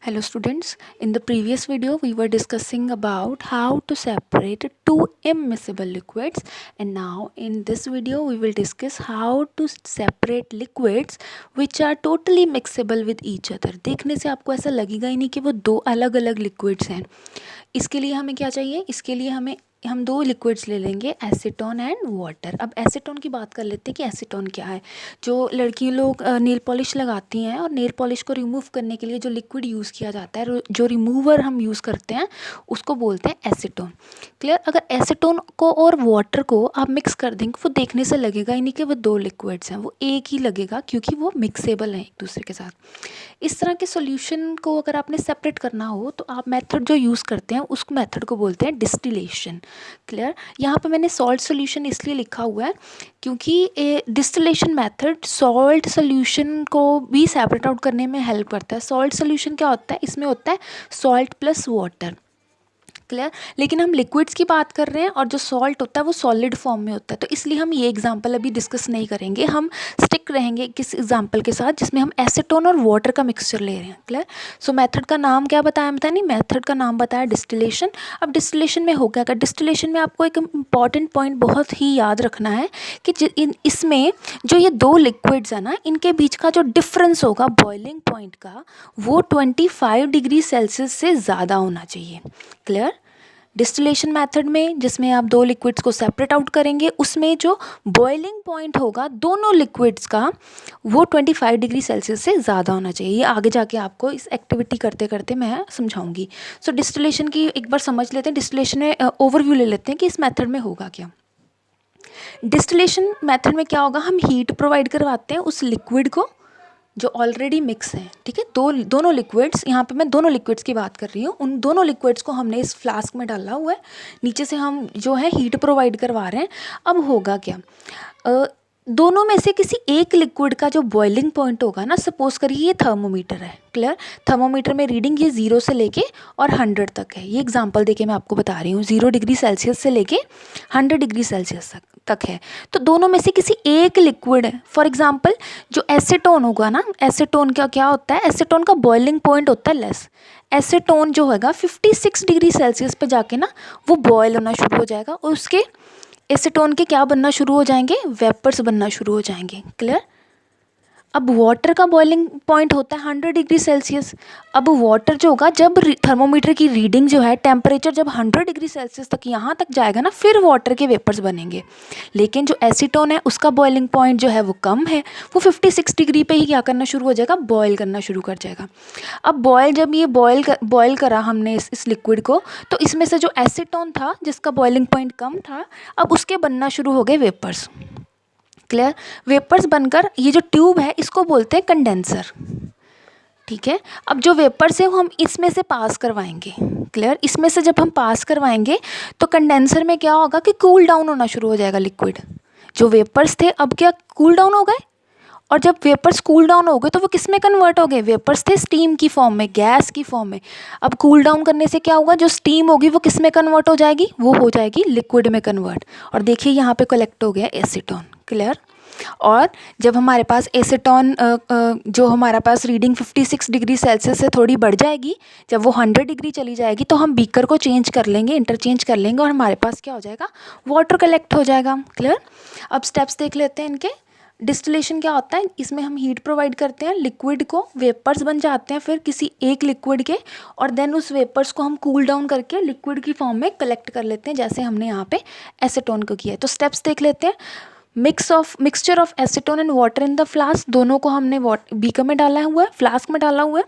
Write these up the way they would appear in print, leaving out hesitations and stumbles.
Hello students, in the previous video we were discussing about how to separate two immiscible liquids, and now in this video we will discuss how to separate liquids which are totally mixable with each other. देखने से आपको ऐसा लगेगा ही नहीं कि वो दो अलग अलग liquids हैं. इसके लिए हमें क्या चाहिए? इसके लिए हम दो लिक्विड्स ले लेंगे, एसीटोन एंड वाटर. अब एसीटोन की बात कर लेते हैं कि एसीटोन क्या है. जो लड़की लोग नेल पॉलिश लगाती हैं और नेल पॉलिश को रिमूव करने के लिए जो लिक्विड यूज़ किया जाता है, जो रिमूवर हम यूज़ करते हैं, उसको बोलते हैं एसीटोन. क्लियर? अगर एसीटोन को और वाटर को आप मिक्स कर देंगे, वो देखने से लगेगा ही नहीं कि वो दो लिक्विड्स हैं, वो एक ही लगेगा क्योंकि वो मिक्सेबल हैं एक दूसरे के साथ. इस तरह के सॉल्यूशन को अगर आपने सेपरेट करना हो तो आप मेथड जो यूज़ करते हैं उस मेथड को बोलते हैं डिस्टिलेशन. क्लियर? यहाँ पे मैंने सॉल्ट सॉल्यूशन इसलिए लिखा हुआ है क्योंकि डिस्टिलेशन मेथड सॉल्ट सॉल्यूशन को भी सेपरेट आउट करने में हेल्प करता है. सॉल्ट सॉल्यूशन क्या होता है? इसमें होता है सॉल्ट प्लस वाटर. क्लियर? लेकिन हम लिक्विड्स की बात कर रहे हैं और जो सॉल्ट होता है वो सॉलिड फॉर्म में होता है, तो इसलिए हम ये एग्जांपल अभी डिस्कस नहीं करेंगे. हम स्टिक रहेंगे किस एग्जांपल के साथ जिसमें हम एसीटोन और वाटर का मिक्सचर ले रहे हैं. क्लियर? सो मेथड का नाम क्या बताया? नहीं, मेथड का नाम बताया डिस्टिलेशन. अब डिस्टिलेशन में हो गया, डिस्टिलेशन में आपको एक इम्पॉर्टेंट पॉइंट बहुत ही याद रखना है कि इसमें जो ये दो लिक्विड्स है ना, इनके बीच का जो डिफरेंस होगा बॉइलिंग पॉइंट का, वो 25 डिग्री सेल्सियस से ज़्यादा होना चाहिए. क्लियर? डिस्टिलेशन मेथड में जिसमें आप दो लिक्विड्स को सेपरेट आउट करेंगे, उसमें जो बॉइलिंग पॉइंट होगा दोनों लिक्विड्स का, वो 25 डिग्री सेल्सियस से ज़्यादा होना चाहिए. ये आगे जाके आपको इस एक्टिविटी करते करते मैं समझाऊंगी. सो डिस्टिलेशन की एक बार समझ लेते हैं. डिस्टिलेशन में ओवरव्यू ले लेते हैं कि इस मेथड में होगा क्या. डिस्टिलेशन मेथड में क्या होगा? हम हीट प्रोवाइड करवाते हैं उस लिक्विड को जो ऑलरेडी मिक्स है. ठीक है? दोनों लिक्विड्स, यहाँ पे मैं दोनों लिक्विड्स की बात कर रही हूँ. उन दोनों लिक्विड्स को हमने इस फ्लास्क में डाला हुआ है, नीचे से हम जो है हीट प्रोवाइड करवा रहे हैं. अब होगा क्या? दोनों में से किसी एक लिक्विड का जो बॉइलिंग पॉइंट होगा ना, सपोज करिए ये थर्मोमीटर है. क्लियर? थर्मोमीटर में रीडिंग ये 0 से लेके और 100 तक है. ये एग्जांपल देके मैं आपको बता रही हूँ. 0 डिग्री सेल्सियस से लेके 100 डिग्री सेल्सियस तक है. तो दोनों में से किसी एक लिक्विड है, फॉर एग्जांपल जो एसीटोन होगा ना, एसीटोन का क्या होता है? एसीटोन का बॉइलिंग पॉइंट होता है लेस. एसीटोन जो होगा 56 डिग्री सेल्सियस पे जाके ना वो बॉयल होना शुरू हो जाएगा और उसके एसीटोन के क्या बनना शुरू हो जाएंगे? वेपर्स बनना शुरू हो जाएंगे. क्लियर? अब वाटर का बॉइलिंग पॉइंट होता है 100 डिग्री सेल्सियस. अब वाटर जो होगा, जब थर्मोमीटर की रीडिंग जो है, टेम्परेचर जब 100 डिग्री सेल्सियस तक यहाँ तक जाएगा ना, फिर वाटर के वेपर्स बनेंगे. लेकिन जो एसीटोन है उसका बॉइलिंग पॉइंट जो है वो कम है, वो 56 डिग्री पे ही क्या करना शुरू हो जाएगा? बॉयल करना शुरू कर जाएगा. अब जब ये बॉयल करा हमने इस लिक्विड को, तो इसमें से जो एसीटोन था जिसका बॉइलिंग पॉइंट कम था, अब उसके बनना शुरू हो गए वेपर्स. क्लियर? वेपर्स बनकर ये जो ट्यूब है इसको बोलते हैं कंडेंसर. ठीक है? अब जो वेपर्स है वो हम इसमें से पास करवाएंगे. क्लियर? इसमें से जब हम पास करवाएंगे तो कंडेंसर में क्या होगा कि कूल डाउन होना शुरू हो जाएगा लिक्विड. जो वेपर्स थे अब क्या कूल डाउन हो गए, और जब वेपर्स कूल डाउन हो गए तो वो किस में कन्वर्ट हो गए? वेपर्स थे स्टीम की फॉर्म में, गैस की फॉर्म में. अब कूल डाउन करने से क्या होगा? जो स्टीम होगी वो किस में कन्वर्ट हो जाएगी? वो हो जाएगी लिक्विड में कन्वर्ट. और देखिए यहाँ पे कलेक्ट हो गया एसीटोन. क्लियर? और जब हमारे पास एसीटोन जो हमारा पास रीडिंग 56 डिग्री सेल्सियस से थोड़ी बढ़ जाएगी, जब वो 100 डिग्री चली जाएगी तो हम बीकर को चेंज कर लेंगे, इंटरचेंज कर लेंगे, और हमारे पास क्या हो जाएगा? वाटर कलेक्ट हो जाएगा. क्लियर? अब स्टेप्स देख लेते हैं इनके. डिस्टिलेशन क्या होता है? इसमें हम हीट प्रोवाइड करते हैं, लिक्विड को वेपर्स बन जाते हैं फिर किसी एक लिक्विड के, और देन उस वेपर्स को हम कूल डाउन करके लिक्विड की फॉर्म में कलेक्ट कर लेते हैं, जैसे हमने यहाँ पे एसीटोन को किया है. तो स्टेप्स देख लेते हैं. Mixture of acetone and water in the flask, दोनों को हमने बीकर में डाला हुआ है, फ्लास्क में डाला हुआ है.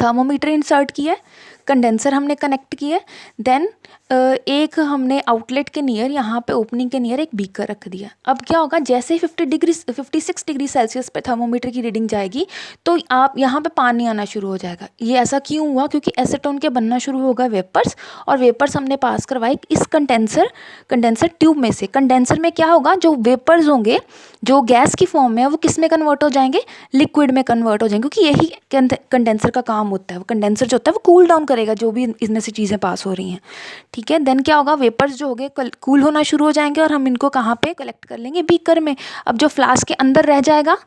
थर्मोमीटर इंसर्ट किया है, कंडेंसर हमने कनेक्ट किया है. देन एक हमने आउटलेट के नियर, यहाँ पे ओपनिंग के नियर एक बीकर रख दिया. अब क्या होगा? जैसे ही 56 डिग्री सेल्सियस पे थर्मोमीटर की रीडिंग जाएगी तो आप यहाँ पे पानी आना शुरू हो जाएगा. ये ऐसा क्यों हुआ? क्योंकि एसीटोन के बनना शुरू होगा वेपर्स, और वेपर्स हमने पास करवाए इस कंडेंसर ट्यूब में से. कंडेंसर में क्या होगा? जो वेपर्स होंगे जो गैस की फॉर्म में है वो किस में कन्वर्ट हो जाएंगे? लिक्विड में कन्वर्ट हो जाएंगे, क्योंकि यही कंडेंसर का काम होता है. वो कंडेंसर जो होता है वो कूल डाउन करेगा जो भी इसमें से चीज़ें पास हो रही हैं. ठीक है? देन क्या होगा? वेपर्स जो हो गए कूल होना शुरू हो जाएंगे और हम इनको कहाँ पे कलेक्ट कर लेंगे? बीकर में. अब जो फ्लास्क के अंदर रह जाएगा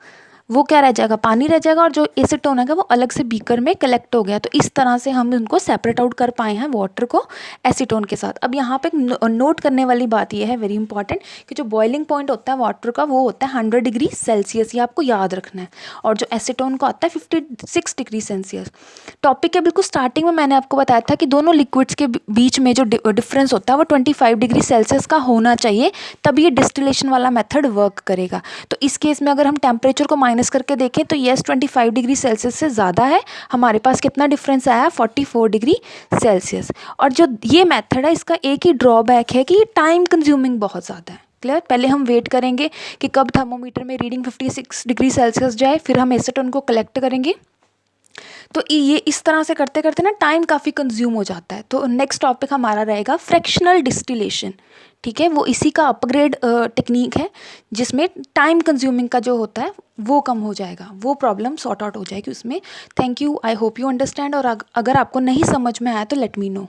वो क्या रह जाएगा, पानी रह जाएगा, और जो एसीटोन है वो अलग से बीकर में कलेक्ट हो गया। तो इस तरह से हम उनको सेपरेट आउट कर पाए हैं वाटर को एसीटोन के साथ। अब यहाँ पे नोट करने वाली बात ये है, वेरी इंपॉर्टेंट, कि जो बॉइलिंग पॉइंट होता है वाटर का वो होता है 100 डिग्री सेल्सियस, ये आपको याद रखना है, और जो एसीटोन का आता है 56 डिग्री सेल्सियस। टॉपिक के बिल्कुल स्टार्टिंग में मैंने आपको बताया था कि दोनों लिक्विड्स के बीच में जो डिफरेंस होता है वो 25 डिग्री सेल्सियस का होना चाहिए, तब ये डिस्टिलेशन वाला मेथड वर्क करेगा। तो इस केस में अगर हम टेम्परेचर को माइनस करके देखें तो यस 25 डिग्री सेल्सियस से ज़्यादा है, हमारे पास कितना डिफरेंस आया, 44 डिग्री सेल्सियस। और जो ये मेथड है इसका एक ही ड्रॉबैक है कि टाइम कंज्यूमिंग बहुत ज़्यादा है। क्लियर, पहले हम वेट करेंगे कि कब थर्मोमीटर में रीडिंग 56 डिग्री सेल्सियस जाए, फिर हम एसीटोन को कलेक्ट करेंगे। तो ये इस तरह से करते करते ना टाइम काफ़ी कंज्यूम हो जाता है। तो नेक्स्ट टॉपिक हमारा रहेगा फ्रैक्शनल डिस्टिलेशन। ठीक है, वो इसी का अपग्रेड टेक्निक है जिसमें टाइम कंज्यूमिंग का जो होता है वो कम हो जाएगा, वो प्रॉब्लम सॉर्ट आउट हो जाएगी उसमें। Thank you, I hope you understand. और अगर आपको नहीं समझ में आया तो let me know,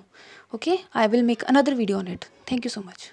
okay, I will make another video on it. Thank you so much.